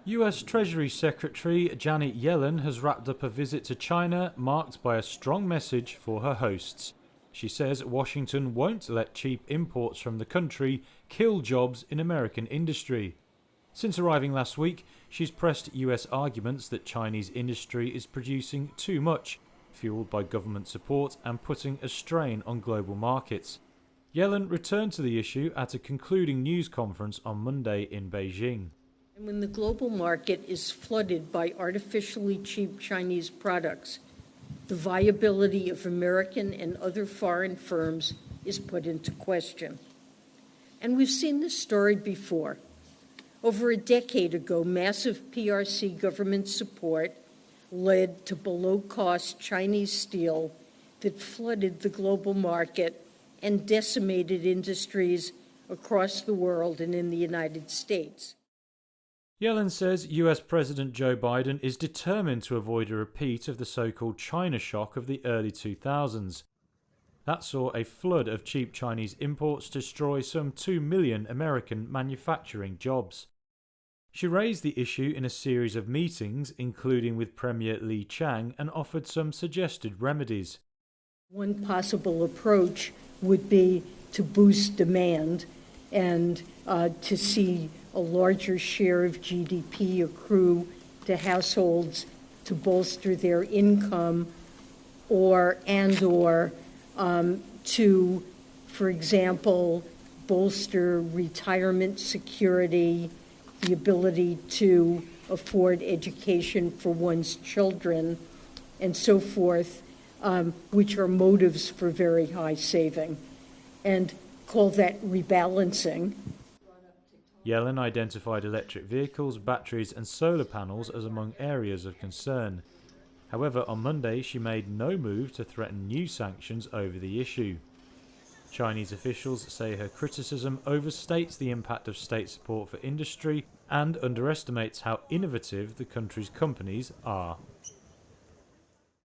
US Treasury Secretary Janet Yellen has wrapped up a visit to China marked by a strong message for her hosts. She says Washington won't let cheap imports from the country kill jobs in American industry. Since arriving last week, she's pressed US arguments that Chinese industry is producing too much, fueled by government support and putting a strain on global markets. Yellen returned to the issue at a concluding news conference on Monday in Beijing. And when the global market is flooded by artificially cheap Chinese products, the viability of American and other foreign firms is put into question. And we've seen this story before. Over a decade ago, massive PRC government support led to below-cost Chinese steel that flooded the global market and decimated industries across the world and in the United States. Yellen says US President Joe Biden is determined to avoid a repeat of the so-called China shock of the early 2000s. That saw a flood of cheap Chinese imports destroy some 2 million American manufacturing jobs. She raised the issue in a series of meetings, including with Premier Li Qiang, and offered some suggested remedies. One possible approach would be to boost demand and to see a larger share of GDP accrue to households to bolster their income or to, for example, bolster retirement security, the ability to afford education for one's children, and so forth, which are motives for very high saving, and call that rebalancing. Yellen identified electric vehicles, batteries and solar panels as among areas of concern. However, on Monday she made no move to threaten new sanctions over the issue. Chinese officials say her criticism overstates the impact of state support for industry and underestimates how innovative the country's companies are.